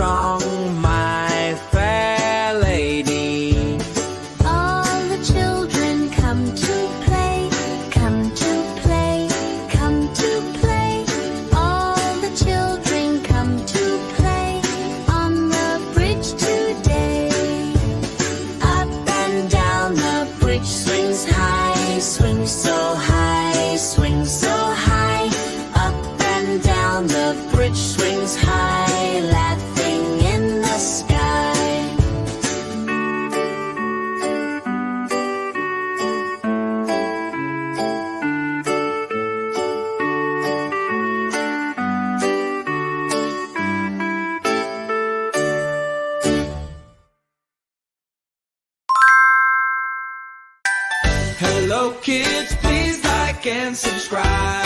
strong, my fair lady. All the children come to play, come to play, come to play. All the children come to play on the bridge today. Up and down the bridge swings high, swings so high, swings so high. Up and down the bridge swings high, laughing in the sky. Hello kids, please like and subscribe.